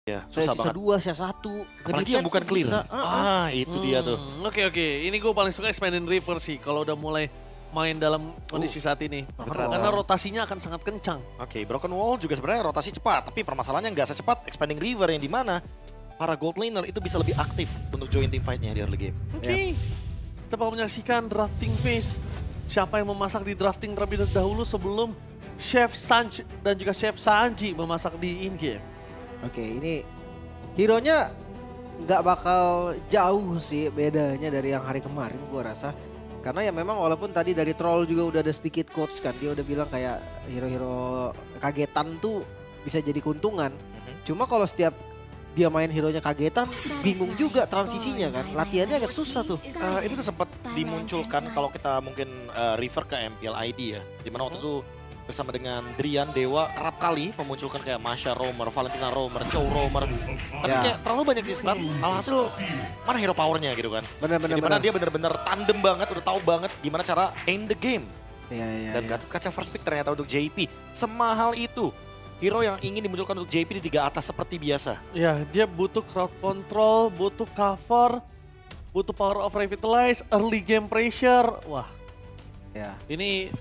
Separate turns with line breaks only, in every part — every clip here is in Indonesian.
Ya,
Saya
susah
sisa
banget.
2, sisa 1.
Apalagi yang bukan clear. Itu dia tuh.
Oke. Ini gue paling suka Expanding River sih kalau udah mulai main dalam kondisi saat ini.
Betul.
Karena rotasinya akan sangat kencang.
Oke, Broken Wall juga sebenarnya rotasi cepat, tapi permasalahannya nggak secepat Expanding River yang dimana para gold laner itu bisa lebih aktif untuk join team fight-nya di early game.
Oke. Kita bakal menyaksikan drafting phase. Siapa yang memasak di drafting terlebih dahulu sebelum Chef Sanj dan juga Chef Sanji memasak di in-game.
Oke, ini hero-nya nggak bakal jauh sih bedanya dari yang hari kemarin gua rasa. Karena ya memang walaupun tadi dari Troll juga udah ada sedikit quotes kan. Dia udah bilang kayak hero-hero kagetan tuh bisa jadi keuntungan. Cuma kalau setiap dia main hero-nya kagetan, bingung juga transisinya kan. Latihannya agak susah tuh.
Itu tuh sempat dimunculkan kalau kita mungkin refer ke MPL ID ya. Dimana waktu itu bersama dengan Drian Dewa kerap kali memunculkan kayak Masha Roamer, Valentina Roamer, Chow Roamer. Tapi
Ya.
kayak terlalu banyak sih start. Alhasil mana hero powernya gitu kan.
Bener-bener.
Dimana dia bener-bener tandem banget, udah tahu banget gimana cara end the game.
Iya.
Dan Gatot Kaca first pick ternyata untuk JP. Semahal itu hero yang ingin dimunculkan untuk JP di 3 atas seperti biasa.
Ya, dia butuh crowd control, butuh cover, butuh power of revitalize, early game pressure. Wah,
Ya.
ini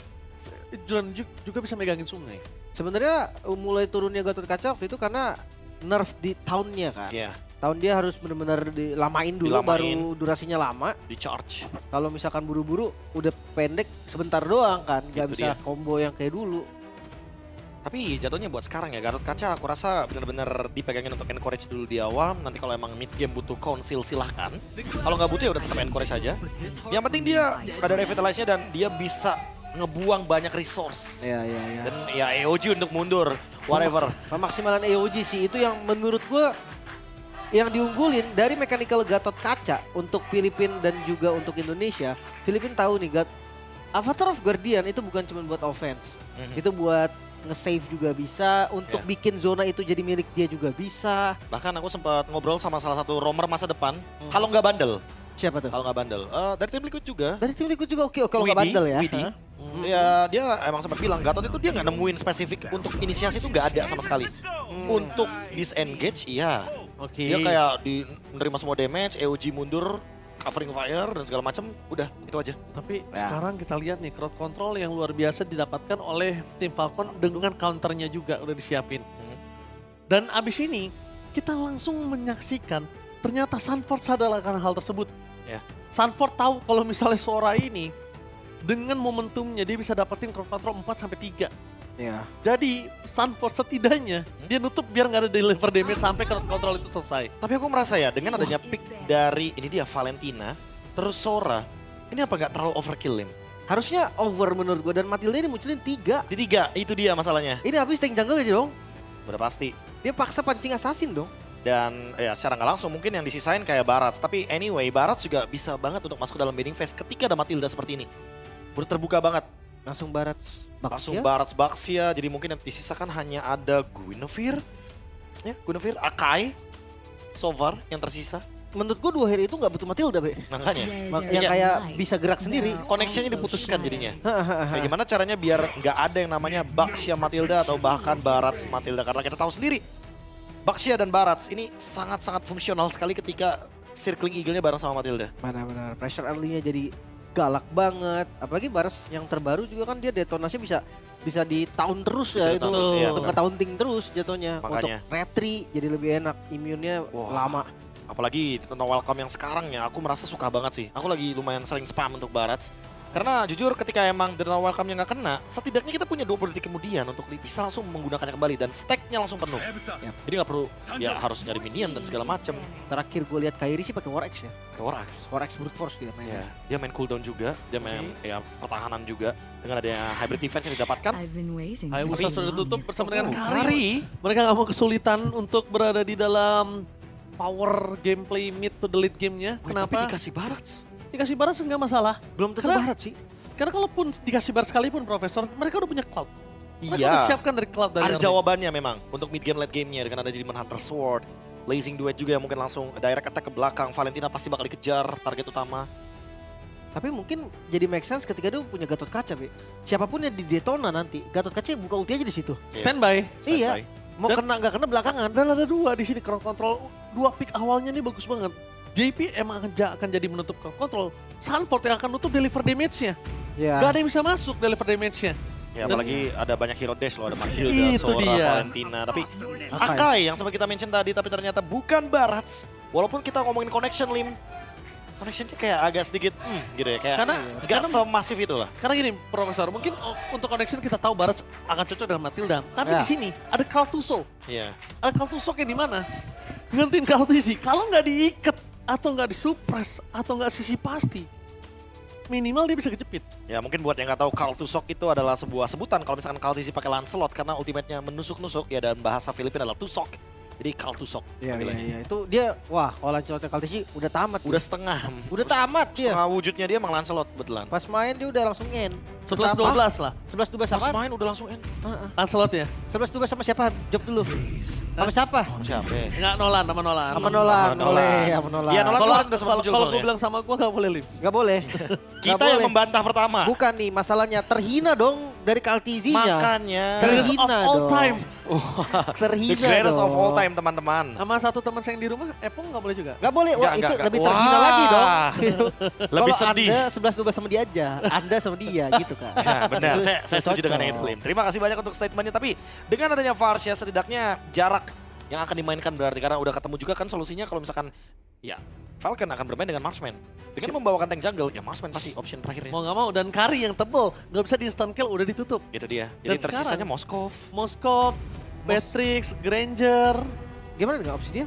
Juran juga bisa megangin sungai.
Sebenarnya mulai turunnya Gatot Kaca waktu itu karena nerf di tahunnya kan.
Iya,
Tahun dia harus benar-benar dilamain dulu
Dilamain.
baru durasinya lama.
di charge.
Kalau misalkan buru-buru udah pendek sebentar doang kan, nggak
Itu
bisa
dia.
combo yang kayak dulu.
Tapi jatuhnya buat sekarang ya Gatot Kaca aku rasa benar-benar dipegangin untuk encourage dulu di awal. Nanti kalau emang mid game butuh council silahkan. Kalau nggak butuh ya udah tetap encourage aja. Yang penting dia ada revitalize-nya dan dia bisa ngebuang banyak resource.
Iya.
Dan ya EOG untuk mundur, whatever.
Pemaksimalan AOG sih itu yang menurut gua yang diunggulin dari mechanical Gatot Kaca untuk Filipina dan juga untuk Indonesia. Filipina tahu nih Avatar of Guardian itu bukan cuma buat offense. Itu buat nge-save juga bisa, untuk
Ya.
bikin zona itu jadi milik dia juga bisa.
Bahkan aku sempat ngobrol sama salah satu roamer masa depan. Kalau nggak bandel,
Siapa tuh?
kalau nggak bandel, dari tim Liquid juga.
Dari tim Liquid juga oke kalau nggak
Widi,
bandel ya.
Widi.
Hah?
Ya dia emang sempat bilang Gatot itu dia nggak nemuin spesifik untuk inisiasi itu nggak ada sama sekali. Untuk disengage iya.
Oke.
Dia kayak menerima semua damage, EOG mundur, covering fire dan segala macam. Udah itu aja.
Tapi
Ya.
sekarang kita lihat nih crowd control yang luar biasa didapatkan oleh tim Falcon dengan counternya juga udah disiapin. Dan abis ini kita langsung menyaksikan ternyata Sunford sadar akan hal tersebut.
Ya.
Sunford tahu kalau misalnya Sora ini dengan momentumnya dia bisa dapetin crowd control 4-3.
Ya.
Jadi Sunford setidaknya dia nutup biar nggak ada deliver damage sampai crowd control itu selesai.
Tapi aku merasa ya dengan adanya pick dari ini dia Valentina, terus Sora, ini apa nggak terlalu overkill Lim?
Harusnya over menurut gua dan Matilda ini munculin 3.
Di 3 itu dia masalahnya.
Ini habis tank jungle aja dong.
Udah pasti.
Dia paksa pancing assassin dong.
Dan ya secara nggak langsung mungkin yang disisain kayak Barats. Tapi anyway Barats juga bisa banget untuk masuk ke dalam bidding phase ketika ada Matilda seperti ini. Udah terbuka banget.
Langsung barat
Langsung
Baxia.
Barats Baxia. Jadi mungkin yang disisakan hanya ada Guinevere. Ya Guinevere, Akai. So far yang tersisa.
Menurut gua 2 hero itu nggak butuh Matilda, Be.
Makanya.
Yang kayak bisa gerak sendiri.
Koneksinya diputuskan jadinya. Kayak gimana caranya biar nggak ada yang namanya Baxia Matilda atau bahkan Barats Matilda. Karena kita tahu sendiri Baxia dan Barats ini sangat-sangat fungsional sekali ketika circling eagle-nya bareng sama Matilda.
Benar-benar pressure early-nya jadi galak banget. Apalagi Baras yang terbaru juga kan dia detonasinya bisa di taun terus
Bisa
ya
di-taun
itu.
terus, iya,
Untuk
benar.
nge-taunting terus jatuhnya.
Makanya.
Untuk retry jadi lebih enak. Imunnya
Wah.
lama.
Apalagi tentang welcome yang sekarang ya, aku merasa suka banget sih. Aku lagi lumayan sering spam untuk Barats. Karena jujur ketika emang Dana welcome-nya nggak kena, setidaknya kita punya 20 detik kemudian untuk bisa langsung menggunakannya kembali dan stack-nya langsung penuh.
Yap.
Jadi nggak perlu ya harus nyari minion dan segala macem.
Terakhir gue lihat Kairi sih pakai War X ya.
Ke Warax.
War X brute force dia mainnya.
Ya, dia main cooldown juga, dia main ya pertahanan juga dengan adanya hybrid defense yang didapatkan.
Hayabusa sudah tutup bersama dengan Kari.
Kari.
Mereka nggak mau kesulitan untuk berada di dalam power gameplay mid to the late game-nya.
Tapi
Kenapa?
dikasih Barats.
Dikasih barat nggak masalah.
Belum tentu
Karena-
Barat sih.
Karena kalaupun dikasih barat sekalipun Profesor, mereka udah punya cloud. Mereka udah
Iya.
siapkan dari cloud dari
Ada
early.
jawabannya memang untuk mid game late game-nya dengan ada Demon Hunter Sword, Blazing Duet juga yang mungkin langsung direct attack ke belakang. Valentina pasti bakal dikejar target utama.
Tapi mungkin jadi make sense ketika dia punya Gatot Kaca, Be. Siapapun yang di Detona nanti, Gatot Kaca buka ulti aja di situ.
Standby.
Iya.
Standby.
Mau
Dan-
kena nggak kena belakangan.
Dan ada dua di sini crowd control. Dua pick awalnya nih bagus banget. JP emang akan jadi menutup crowd control. Sunford yang akan nutup deliver damage-nya.
Ya.
Gak ada yang bisa masuk deliver damage-nya.
Ya apalagi ada banyak hero dash loh, ada Matilda,
Itu
Sora,
dia.
Valentina. Tapi Akai yang sempat kita mention tadi, tapi ternyata bukan Barats. Walaupun kita ngomongin connection, Lim. Connectionnya kayak agak sedikit gitu ya, kayak
Karena-
semasif itu lah.
Karena gini, Profesor, mungkin untuk connection kita tahu Barat akan cocok dengan Matilda. Tapi
Ya.
di sini ada Kaltuso.
Iya.
Ada Kaltuso yang di mana? Ngentin Kaltisi. Kalau nggak diikat atau nggak disupres atau nggak sisi pasti, minimal dia bisa kejepit.
Ya mungkin buat yang nggak tahu, Karl Tusok itu adalah sebuah sebutan kalau misalkan Kaltisi pakai Lancelot karena ultimate-nya menusuk-nusuk ya, dan bahasa Filipina adalah Tusok. Jadi Karl Tusok.
Iya,
panggilannya.
iya. Itu dia, wah kalau Lancelot Kaltisi udah tamat.
Udah setengah.
Udah tamat dia.
Setengah wujudnya dia emang Lancelot betulan.
Pas main dia udah langsung end.
11-12 lah.
11-12
Pas
sama?
main udah langsung end.
Lancelot ya.
11-12 sama siapa? Jawab dulu. Sama siapa?
Siapa ya?
Nggak Nolan, sama Nolan.
Sama Nolan,
Nolan.
boleh, sama Nolan.
Iya, Nolan.
Kalau
kemarin udah sempat muncul
kalau gue
soalnya.
bilang sama gue nggak boleh Lim.
Gak boleh.
Kita
Nggak
yang
boleh.
membantah pertama.
Bukan nih, masalahnya terhina dong dari Kaltizinya.
Makanya.
Greatest of
Terhina
all
dong.
time.
The
Terhina
greatest of
dong.
all time teman-teman.
Sama satu teman saya yang di rumah, Epong nggak boleh juga.
Gak boleh, wah itu
Nggak.
lebih
Wah.
terhina lagi dong.
Lebih
Kalau
sedih.
Anda 11-12 sama dia aja, Anda sama dia gitu kan.
Ya, benar,
Itu
saya setuju dengan yang itu,
cocok.
Lim. Terima kasih banyak untuk statementnya, tapi dengan adanya Varsha setidaknya jarak yang akan dimainkan berarti, karena udah ketemu juga kan solusinya kalau misalkan ya Falcon akan bermain dengan Marksman. Dengan membawakan tank jungle, ya Marksman pasti option terakhirnya.
Mau nggak mau, dan Kari yang tebel, nggak bisa di instant kill, udah ditutup.
Itu dia.
Dan
Jadi tersisanya
sekarang-
Moskov.
Moskov, Beatrix, Granger,
Gimana dengan opsi dia?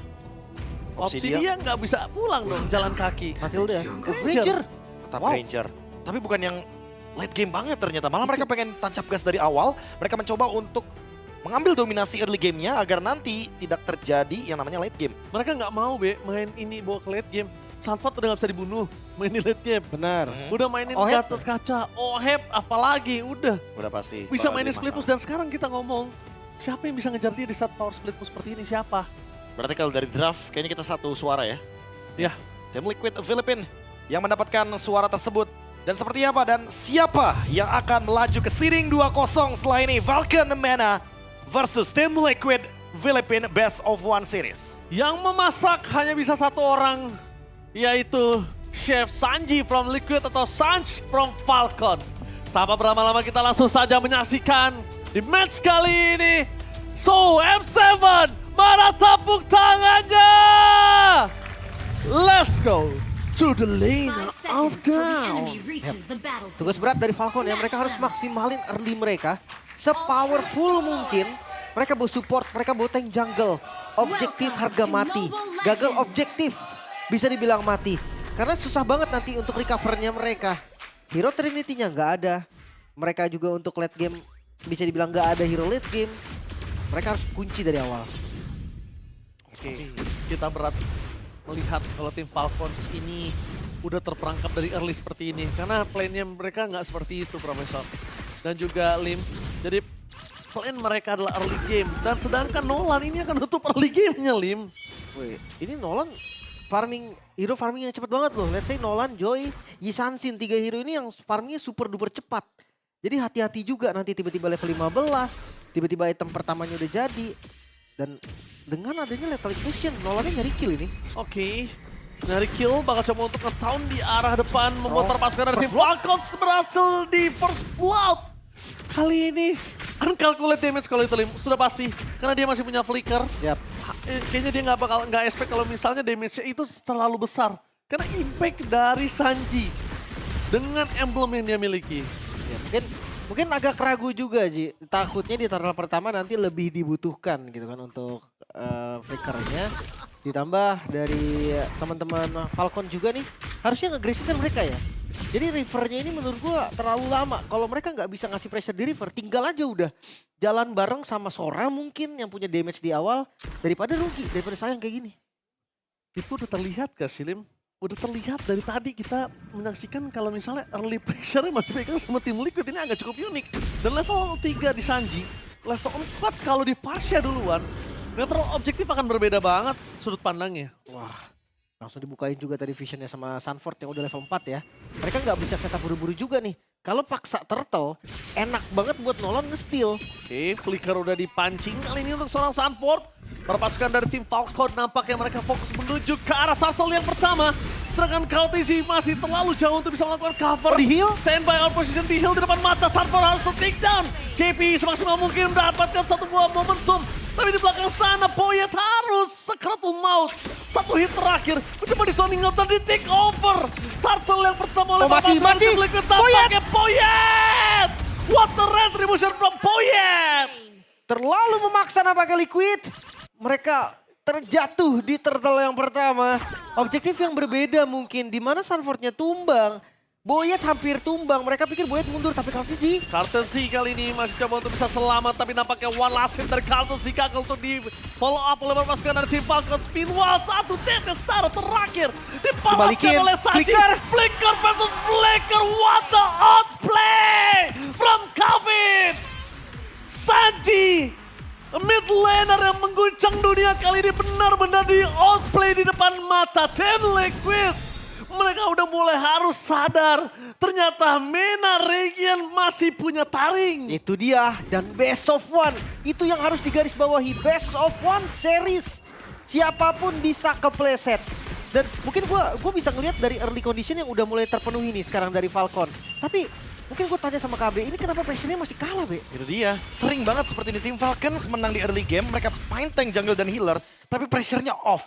opsi dia nggak bisa pulang dong jalan kaki.
Matilda.
Granger.
Granger.
tetap
Wow.
Ranger. Tapi bukan yang late game banget ternyata. Malah mereka pengen tancap gas dari awal. Mereka mencoba untuk mengambil dominasi early game-nya agar nanti tidak terjadi yang namanya late game.
Mereka nggak mau main ini bawa ke late game. Sanford udah nggak bisa dibunuh, main di late game.
Benar.
Udah mainin
Oheb.
Gatot Kaca, Oheb, apalagi udah.
Udah pasti.
Bisa
bakal
mainin
jadi
split push,
masalah.
dan sekarang kita ngomong, siapa yang bisa ngejar dia di saat power split push seperti ini, siapa?
Berarti kalau dari draft kayaknya kita satu suara ya.
Ya.
Tim Liquid Philippines yang mendapatkan suara tersebut. Dan seperti apa dan siapa yang akan melaju ke seeding 2-0 setelah ini? Vulcan Mana versus Tim Liquid Philippines Best of One Series.
Yang memasak hanya bisa satu orang, yaitu Chef Sanji from Liquid atau Sanj from Falcon. Tanpa berlama-lama kita langsung saja menyaksikan di match kali ini. So M7, mana tepuk tangannya? Let's go to the lane of down.
Tugas berat dari Falcon ya, mereka harus maksimalin early mereka sepowerful mungkin. Mereka bawa support, mereka bawa tank jungle. Objektif harga mati. Gagal objektif bisa dibilang mati. Karena susah banget nanti untuk recovernya mereka. Hero Trinity-nya nggak ada. Mereka juga untuk late game bisa dibilang nggak ada hero late game. Mereka harus kunci dari awal.
Oke, kita berat melihat kalau tim Falcons ini udah terperangkap dari early seperti ini. Karena plan-nya mereka nggak seperti itu, Profesor. Dan juga Lim, jadi plan mereka adalah early game. Dan sedangkan Nolan ini akan nutup early game-nya, Lim.
Wih, ini Nolan hero farmingnya cepet banget loh. Let's say Nolan, Joy, Yisansin, 3 hero ini yang farmingnya super duper cepat. Jadi hati-hati juga nanti tiba-tiba level 15, tiba-tiba item pertamanya udah jadi. Dan dengan adanya level explosion, Nolannya nyari kill ini.
Oke, dari kill bakal coba untuk nge-town di arah depan, membuat pasukan dari tim Falcons berhasil di first blood. Kali ini uncalculate damage kalau itu, Lim, sudah pasti. Karena dia masih punya flicker.
Yap.
Kayaknya dia nggak expect kalau misalnya damage-nya itu terlalu besar. Karena impact dari Sanji dengan emblem yang dia miliki.
Ya, mungkin agak ragu juga Ji. Takutnya di turtle pertama nanti lebih dibutuhkan gitu kan untuk flickernya. Ditambah dari teman-teman Falcon juga nih. Harusnya nge-gracing mereka ya. Jadi Rivernya ini menurut gua terlalu lama. Kalau mereka nggak bisa ngasih pressure di River, tinggal aja udah jalan bareng sama Sora mungkin yang punya damage di awal. Daripada rugi, daripada sayang kayak gini.
Itu udah terlihat gak sih, Lim? Udah terlihat dari tadi kita menyaksikan kalau misalnya early pressure masih pegang sama tim Liquid ini agak cukup unik. Dan level 3 di Sanji, level 4 kalau di Varsha duluan, neutral objektif akan berbeda banget sudut pandangnya.
Wah, langsung dibukain juga tadi visionnya sama Sanford yang udah level 4 ya. Mereka nggak bisa setup buru-buru juga nih. kalau paksa Turtle, enak banget buat nolong nge-steal.
Oke, Flicker udah dipancing kali ini untuk seorang Sanford. Para pasukan dari tim Falcon nampaknya mereka fokus menuju ke arah Turtle yang pertama. Sedangkan Kaltizi masih terlalu jauh untuk bisa melakukan cover.
Di heal?
Standby on position di heal di depan mata. Sanford harus take down. JP semaksimal mungkin mendapatkan satu buah momentum. Tapi di belakang sana Poyet harus secretul maut. Satu hit terakhir. Mencoba di zoning out dan di take over. Turtle yang pertama oleh
masih.
Liquid tampaknya Poyet. What the retribution from Poyet.
Terlalu memaksa nampaknya Liquid. Mereka terjatuh di Turtle yang pertama. Objektif yang berbeda mungkin, di mana Sanfordnya tumbang. Boyet hampir tumbang, mereka pikir Boyet mundur, tapi Kaltizi.
Kaltizi kali ini masih coba untuk bisa selamat, tapi nampaknya one last hit dari Kaltizi gagal untuk di follow up oleh pasukan dari tim Falcon. Meanwhile, satu tetes taruh terakhir dipalaskan oleh Sanji. Flicker versus Flicker, what the outplay from Calvin. Sanji, mid laner yang mengguncang dunia kali ini benar-benar di outplay di depan mata Team Liquid. Mereka udah mulai harus sadar, ternyata MENA Region masih punya taring.
Itu dia, dan best of one. Itu yang harus digarisbawahi, best of one series. Siapapun bisa kepleset. Dan mungkin gue bisa ngelihat dari early condition yang udah mulai terpenuhi nih sekarang dari Falcon. Tapi mungkin gue tanya sama KB, ini kenapa pressure-nya masih kalah, Be?
Itu dia, sering banget seperti di tim Falcon menang di early game, mereka main tank, jungle, dan healer, tapi pressure-nya off.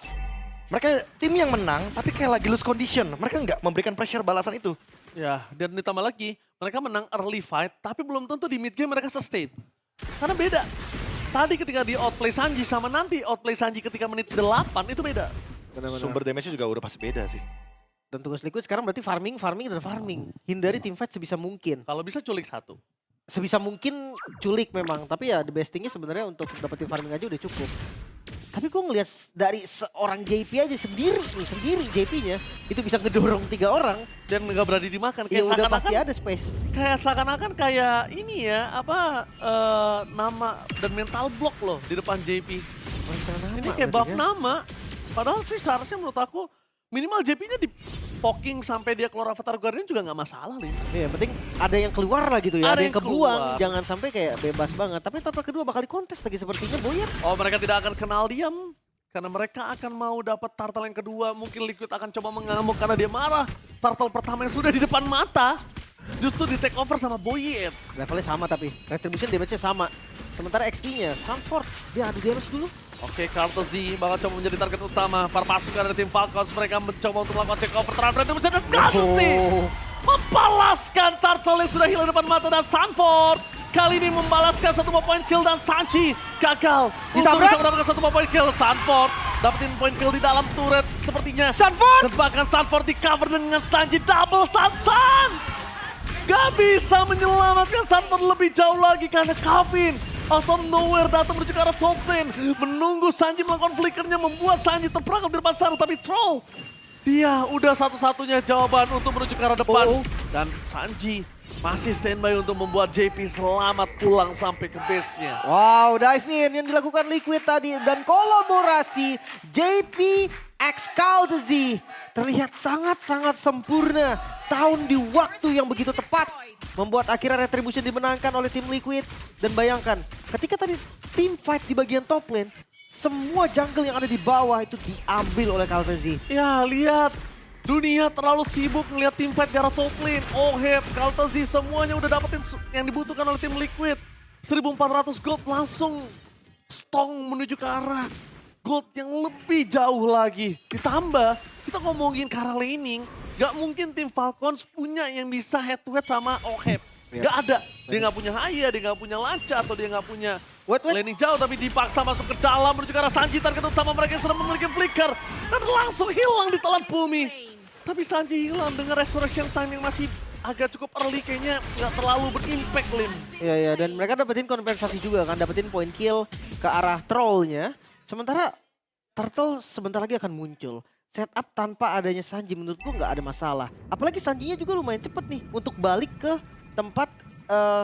Mereka tim yang menang, tapi kayak lagi lose condition. Mereka nggak memberikan pressure balasan itu.
Ya, dan ditambah lagi, mereka menang early fight, tapi belum tentu di mid game mereka sustain. Karena beda. Tadi ketika di outplay Sanji sama nanti outplay Sanji ketika menit 8, itu beda.
Benar-benar.
Sumber damage-nya juga udah pasti beda sih.
Dan tugas Liquid sekarang berarti farming, dan farming. Hindari teamfight sebisa mungkin.
Kalau bisa culik satu.
Sebisa mungkin culik memang, tapi ya the best thing-nya sebenarnya untuk dapetin farming aja udah cukup. Tapi gue ngeliat dari seorang JP aja sendiri JP-nya itu bisa ngedorong 3 orang.
Dan nggak berani dimakan.
Ya
Kayak
udah pasti
seakan-akan
ada space.
kayak seakan-akan kayak ini ya, nama dan mental block loh di depan JP. Ini kayak buff nama. Padahal sih seharusnya menurut aku minimal JP-nya di poking sampai dia keluar Avatar Guardian juga nggak masalah nih.
Iya, penting ada yang keluar lah gitu ya, ada yang kebuang.
keluar.
Jangan sampai kayak bebas banget. Tapi total kedua bakal dikontes lagi sepertinya Boyer.
Oh, mereka tidak akan kenal diam. Karena mereka akan mau dapat turtle yang kedua. Mungkin Liquid akan coba mengamuk karena dia marah. Turtle pertama yang sudah di depan mata justru di take over sama Boyer.
Levelnya sama tapi retribution damage-nya sama. Sementara XP-nya Sanford dia adu damage dulu.
Oke, Kaltizi bakal coba menjadi target utama para pasukan dari tim Falcons. Mereka mencoba untuk melakukan take over terhadap retribution dan Kaltizi membalaskan turtle yang sudah hilang depan mata dan Sanford kali ini membalaskan satu poin kill dan Sanji gagal untuk bisa mendapatkan satu poin kill. Sanford dapetin poin kill di dalam turret sepertinya.
Sanford!
Dan bahkan Sanford di cover dengan Sanji double Sansan. Gak bisa menyelamatkan Sanford lebih jauh lagi karena Calvin out of nowhere datang menuju ke arah top lane. Menunggu Sanji melakukan flickernya membuat Sanji terperangkap di depan sana. Tapi Troll, dia udah satu-satunya jawaban untuk menuju ke arah depan. Dan Sanji masih standby untuk membuat JP selamat pulang sampai ke base-nya.
Wow, dive in yang dilakukan Liquid tadi. Dan kolaborasi JP x Kaltizi terlihat sangat-sangat sempurna. Tahun di waktu yang begitu tepat. Membuat akhirnya retribution dimenangkan oleh tim Liquid. Dan bayangkan, ketika tadi team fight di bagian top lane, semua jungle yang ada di bawah itu diambil oleh Kaltizi.
Ya, lihat. Dunia terlalu sibuk ngeliat tim fight di arah top lane. Oheb, Kaltizi, semuanya udah dapetin yang dibutuhkan oleh tim Liquid. 1400 gold langsung stong menuju ke arah gold yang lebih jauh lagi. Ditambah, kita ngomongin ke arah laning. Gak mungkin tim Falcons punya yang bisa head to head sama Oheb. Gak ada. Dia gak punya Haya, dia gak punya Lanca, atau dia gak punya laning jauh. Tapi dipaksa masuk ke dalam menuju ke arah Sanji. Target utama mereka yang sedang memiliki flicker. Dan langsung hilang di telan bumi. Tapi Sanji hilang dengan resurrection time yang masih agak cukup early. Kayaknya gak terlalu berimpact, Lim.
Iya, dan mereka dapetin kompensasi juga kan. Dapetin point kill ke arah trollnya. Sementara Turtle sebentar lagi akan muncul. Setup tanpa adanya Sanji menurutku nggak ada masalah. Apalagi Sanjinya juga lumayan cepet nih untuk balik ke tempat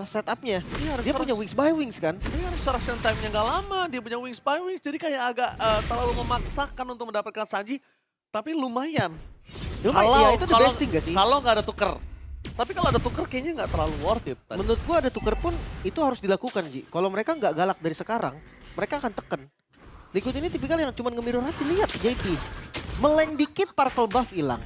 setupnya. Dia punya wings by wings kan?
Iya, resurrection time-nya nggak lama. Dia punya wings by wings. Jadi kayak agak terlalu memaksakan untuk mendapatkan Sanji. Tapi lumayan.
Ya itu the best thing gak sih?
Kalau nggak ada tuker. Tapi kalau ada tuker kayaknya nggak terlalu worth it. Tadi.
Menurut gua ada tuker pun itu harus dilakukan, Ji. Kalau mereka nggak galak dari sekarang, mereka akan tekan. Liquid ini tipikal yang cuma nge-mirror hati. Lihat JP. Meleng dikit purple buff hilang.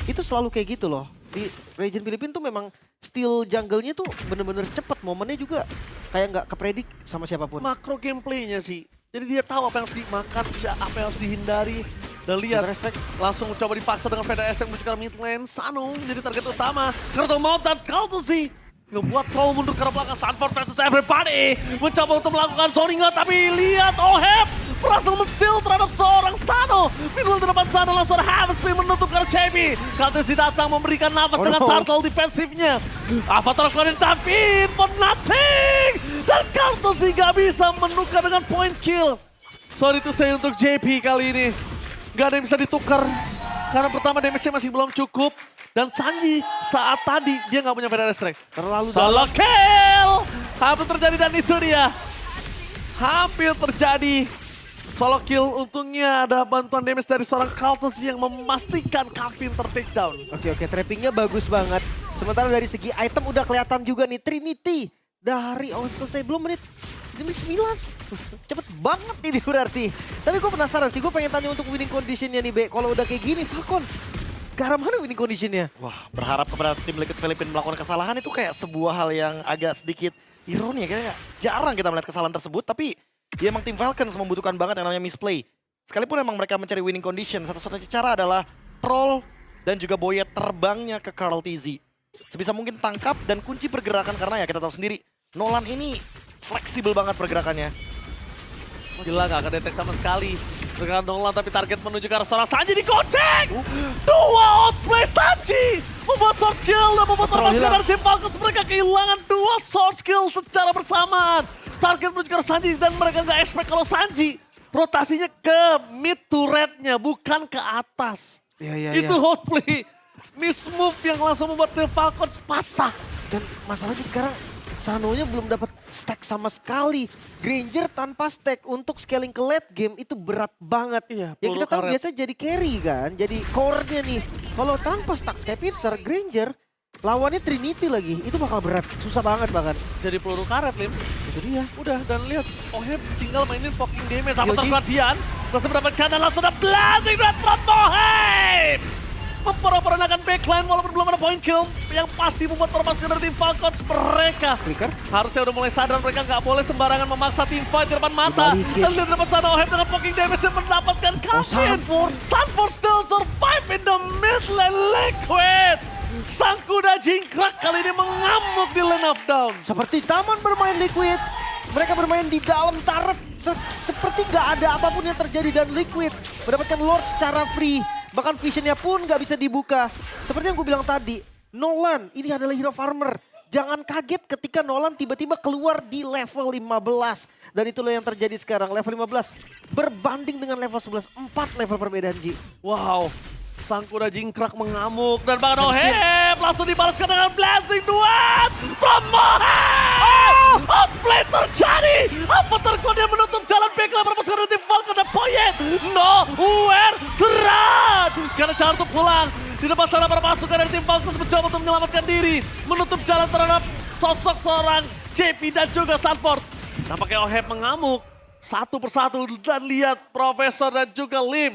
Itu selalu kayak gitu loh. Di region Filipina tuh memang steal jungle-nya tuh bener-bener cepet. Momennya juga kayak nggak kepredik sama siapapun.
Makro gameplaynya sih. Jadi dia tahu apa yang harus dimakan, apa yang harus dihindari. Dan lihat, langsung coba dipaksa dengan VDS yang menuju ke mid lane. Sano menjadi target utama. Sekarang mau dan Countersy ngebuat troll mundur ke arah belakang. Sanford versus everybody. Mencoba untuk melakukan zoningan, tapi lihat Oheb berhasil men-steal terhadap seorang Sano. Minggu di depan sana langsung habis menutup ke arah JB. Countersy datang memberikan nafas dengan turtle defensifnya. Avatar keluarin tapi for nothing. Dan Countersy gak bisa menukar dengan point kill. Sorry to say untuk JP kali ini. Gak ada yang bisa ditukar. Karena pertama damage-nya masih belum cukup. Dan Sanji saat tadi dia gak punya Federal Strike.
Terlalu
Solo kill! Hampir terjadi dan itu dia. Hampir terjadi. Solo kill untungnya ada bantuan damage dari seorang Kaltus yang memastikan Calvin ter-takedown.
Oke, trappingnya bagus banget. Sementara dari segi item udah kelihatan juga nih Trinity. Dari selesai belum menit 9. Cepet banget ini berarti. Tapi gue penasaran sih, gue pengen tanya untuk winning conditionnya nih, Be. Kalau udah kayak gini, Falcon, ke arah mana winning conditionnya?
Wah, berharap kepada tim Liquid Filipina melakukan kesalahan itu kayak sebuah hal yang agak sedikit ironi ya. Kayaknya jarang kita melihat kesalahan tersebut, tapi ya emang tim Falcons membutuhkan banget yang namanya misplay. Sekalipun emang mereka mencari winning condition, satu-satunya cara adalah troll dan juga Boyet terbangnya ke Karl TZ. Sebisa mungkin tangkap dan kunci pergerakan karena ya kita tahu sendiri, Nolan ini fleksibel banget pergerakannya.
Gila gak kedetek sama sekali. Pergerakan Nolan tapi target menuju ke arah seorang Sanji dikocek. Dua outplay Sanji. Membuat source kill dan membuat permasukan dari tim Falcons. Mereka kehilangan dua source kill secara bersamaan. Target menuju ke arah Sanji dan mereka gak expect kalau Sanji rotasinya ke mid turretnya bukan ke atas. Itu outplay. Miss move yang langsung membuat tim Falcons patah.
Dan masalahnya sekarang Sanonya belum dapat stack sama sekali. Granger tanpa stack untuk scaling ke late game itu berat banget.
Iya,
ya kita tahu biasa jadi carry kan, jadi core-nya nih. Kalau tanpa stack Skyfisher, Granger lawannya Trinity lagi, itu bakal berat, susah banget bahkan.
Jadi peluru karet, Lim.
Itu dia.
Udah, dan lihat Oheb tinggal mainin fucking damage sama terkadian. Langsung mendapatkan dan langsung ada blasting dari from Oheb. Memperanakan backline walaupun belum ada point kill yang pasti membuat permasukan dari tim Falcons. Mereka harusnya udah mulai sadar mereka nggak boleh sembarangan memaksa tim fight di depan mata. Dan di depan sana Oheb dengan fucking damage yang mendapatkan Calvin. Sanford still survive in the mid lane. Liquid sang kuda jingkrak kali ini mengamuk di lane of down.
Seperti taman bermain Liquid, mereka bermain di dalam turret seperti nggak ada apapun yang terjadi dan Liquid mendapatkan Lord secara free. Bahkan visionnya pun nggak bisa dibuka. Seperti yang gue bilang tadi, Nolan ini adalah hero farmer. Jangan kaget ketika Nolan tiba-tiba keluar di level 15. Dan itulah yang terjadi sekarang, level 15 berbanding dengan level 11. 4 level perbedaan, Ji.
Wow, sang kuda jingkrak mengamuk. Dan bahkan Oheb langsung dibalaskan dengan blessing duet from Oheb. Outplay terjadi. Apa terkuat yang menutup jalan backline permasukan dari tim Falcon dan Boyet. Nowhere to run. Karena cara untuk pulang. Di depan sana permasukan dari tim Falcon mencoba untuk menyelamatkan diri. Menutup jalan terhadap sosok seorang JP dan juga Sanford. Nampaknya Oheb mengamuk. Satu persatu dan lihat Profesor dan juga Lim.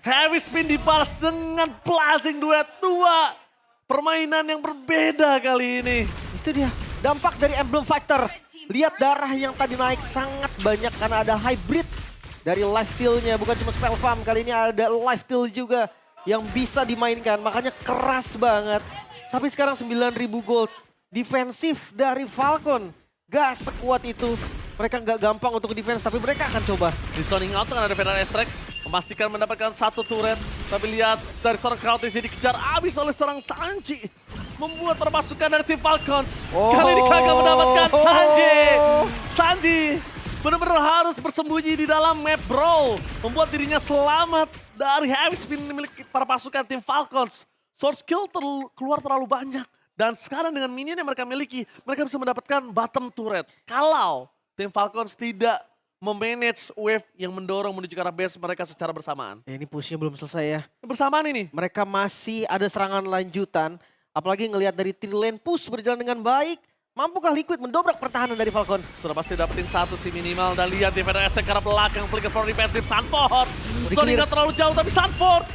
Heavy spin dibalas dengan blasting duet 2. Permainan yang berbeda kali ini.
Itu dia. Dampak dari Emblem Fighter. Lihat darah yang tadi naik sangat banyak karena ada hybrid dari life steal-nya. Bukan cuma spell farm, kali ini ada life steal juga yang bisa dimainkan. Makanya keras banget. Tapi sekarang 9.000 gold. Defensif dari Falcon. Gak sekuat itu. Mereka gak gampang untuk defense, tapi mereka akan coba.
Di zoning out kan ada Federal Strike. Memastikan mendapatkan satu turret. Tapi lihat dari seorang Kratos yang dikejar habis oleh seorang Sanji. Membuat permasukan dari tim Falcons. Kali ini gagal mendapatkan Sanji. Sanji benar-benar harus bersembunyi di dalam map, bro. Membuat dirinya selamat dari heavy spin milik para pasukan tim Falcons. Source kill keluar terlalu banyak. Dan sekarang dengan minion yang mereka miliki, mereka bisa mendapatkan bottom turret. Kalau tim Falcons tidak memanage wave yang mendorong menuju ke arah base mereka secara bersamaan.
Ini pushnya belum selesai ya.
Bersamaan ini.
Mereka masih ada serangan lanjutan. Apalagi ngelihat dari tier lane push berjalan dengan baik. Mampukah Liquid mendobrak pertahanan dari Falcon?
Sudah pasti dapetin satu sih minimal. Dan lihat defender STK ke arah belakang. Flicker for defensive Sanford. Tony nggak terlalu jauh tapi Sanford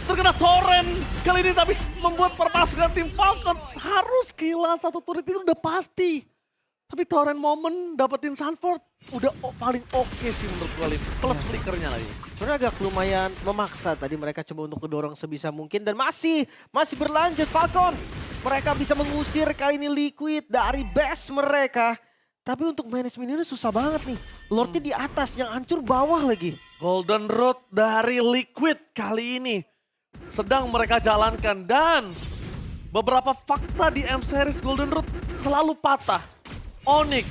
terkena Torrent. Kali ini tapi membuat permasukan tim Falcon harus kehilangan satu turret itu udah pasti. Tapi Torrent momen dapetin Sanford udah paling oke sih menurut gue Lim. Plus flickernya lagi.
Sebenarnya agak lumayan memaksa tadi mereka coba untuk kedorong sebisa mungkin. Dan masih berlanjut Falcon. Mereka bisa mengusir kali ini Liquid dari base mereka. Tapi untuk manajemen ini susah banget nih. Lordnya di atas, yang hancur bawah lagi.
Golden Road dari Liquid kali ini sedang mereka jalankan. Dan beberapa fakta di M-Series Golden Road selalu patah. Onyx,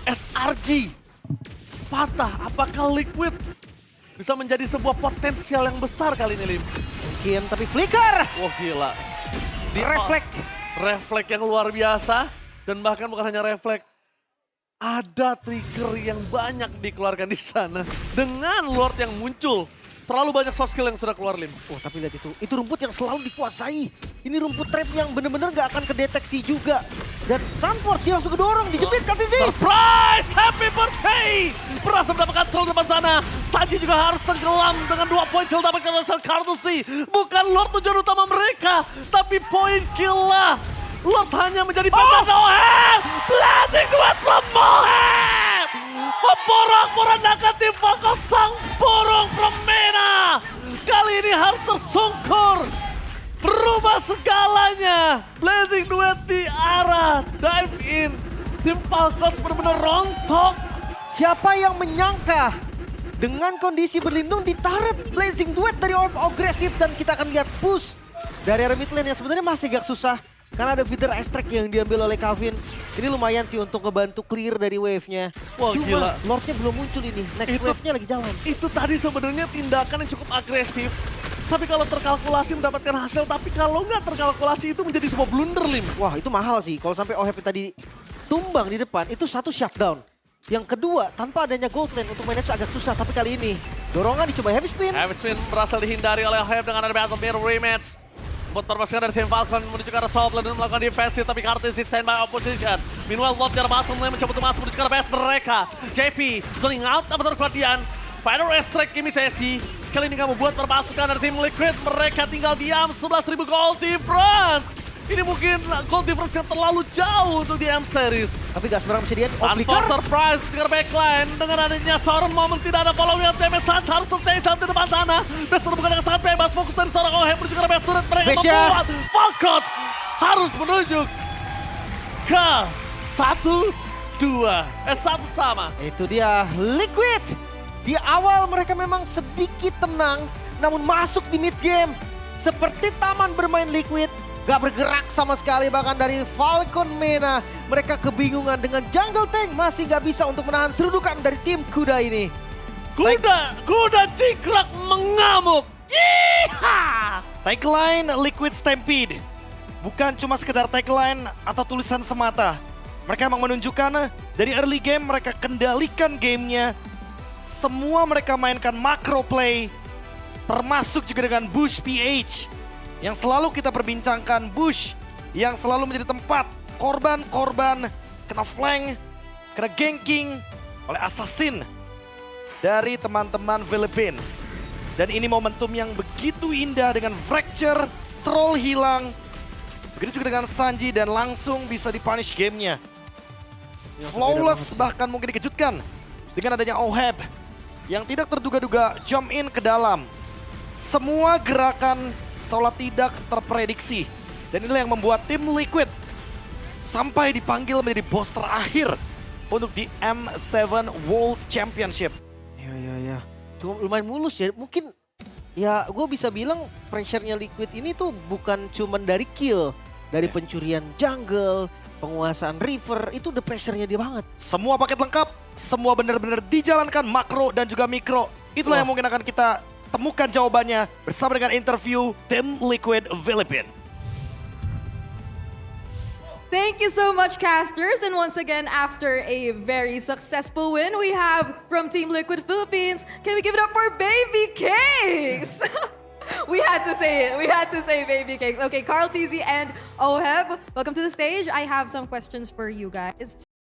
SRG, patah. Apakah Liquid bisa menjadi sebuah potensial yang besar kali ini, Lim?
Mungkin, tapi flicker!
Wah gila. Refleks yang luar biasa. Dan bahkan bukan hanya refleks. Ada trigger yang banyak dikeluarkan di sana. Dengan Lord yang muncul. Terlalu banyak soft skill yang sudah keluar, Lim.
Oh, tapi lihat itu rumput yang selalu dikuasai. Ini rumput trap yang bener-bener gak akan kedeteksi juga. Dan Sanford dia langsung kedorong, dijepit kasih sih.
Surprise! Happy birthday! Berhasil mendapatkan troll depan sana. Sanji juga harus tenggelam dengan 2 poin kill dapatkan oleh Cardusi. Bukan Lord tujuan utama mereka, tapi poin kill lah. Lord hanya menjadi bagian Mohem! Blazing duet from Mohem! Memporak-porandakan tim Falcon sang burung from MENA. Kali ini harus tersungkur. Berubah segalanya. Blazing duet di arah dive in. Tim Falcons benar-benar rontok.
Siapa yang menyangka dengan kondisi berlindung di turret Blazing duet dari Orb agresif. Dan kita akan lihat push dari area mid lane yang sebenarnya masih agak susah. Karena ada feeder extract yang diambil oleh Kavin. Ini lumayan sih untuk ngebantu clear dari wave-nya.
Wah,
cuma
gila.
Lordnya belum muncul ini. Next wave-nya lagi jalan.
Itu tadi sebenarnya tindakan yang cukup agresif. Tapi kalau terkalkulasi mendapatkan hasil. Tapi kalau nggak terkalkulasi itu menjadi sebuah blunder, Lim.
Wah, itu mahal sih. Kalau sampai OHP tadi tumbang di depan, itu satu shutdown. Yang kedua, tanpa adanya gold lane untuk manage agak susah. Tapi kali ini, dorongan dicoba heavy spin.
Heavy spin berhasil dihindari oleh OHP dengan ada battle mirror rematch. Buat permasukan dari tim Falcon menuju ke arah top lane dan melakukan defensive, tapi Kartis di standby opposition. Meanwhile, Lord dari bottom lane mencoba untuk masuk menuju ke arah base mereka. JP zoning out, apa terkuatian. Final extract imitasi. Kali ini kamu buat permasukan dari tim Liquid. Mereka tinggal diam, 11.000 gold difference. Ini mungkin gold difference yang terlalu jauh untuk di M-Series.
Tapi gak sembarang bisa dian.
Sanford surprise dengan backline. Dengan adanya Torrent moment tidak ada follow up damage. Sanz harus stay down di depan sana. Best terbuka dengan sangat bebas. Fokus dari seorang OHM menuju ke best turret. Mereka membuat Falcons harus menuju ke 1 sama.
Itu dia Liquid. Di awal mereka memang sedikit tenang. Namun masuk di mid game. Seperti taman bermain Liquid. Gak bergerak sama sekali bahkan dari Falcon MENA. Mereka kebingungan dengan jungle tank masih gak bisa untuk menahan serudukan dari tim kuda ini.
Kuda Cikrak mengamuk. Yeeha!
Tagline Liquid Stampede. Bukan cuma sekedar tagline atau tulisan semata. Mereka emang menunjukkan dari early game mereka kendalikan gamenya. Semua mereka mainkan macro play. Termasuk juga dengan Bush PH. Yang selalu kita perbincangkan, Bush yang selalu menjadi tempat korban-korban kena flank, kena ganking oleh assassin dari teman-teman Filipin. Dan ini momentum yang begitu indah dengan fracture, troll hilang. Begitu juga dengan Sanji dan langsung bisa dipunish gamenya. Flawless bahkan mungkin dikejutkan dengan adanya Oheb yang tidak terduga-duga jump in ke dalam. Semua gerakan seolah tidak terprediksi. Dan inilah yang membuat tim Liquid sampai dipanggil menjadi boss terakhir untuk di M7 World Championship.
Ya. Cuma lumayan mulus ya. Mungkin ya gue bisa bilang pressure-nya Liquid ini tuh bukan cuma dari kill. Dari pencurian jungle, penguasaan river, itu the pressure-nya dia banget.
Semua paket lengkap, semua benar-benar dijalankan makro dan juga mikro. Itulah yang mungkin akan kita temukan jawabannya bersama dengan interview tim Liquid Philippines.
Thank you so much, casters. And once again, after a very successful win, we have from Team Liquid Philippines. Can we give it up for Baby Case? We had to say it. We had to say Baby Cakes. Okay, Carl TZ and Oheb, welcome to the stage. I have some questions for you guys.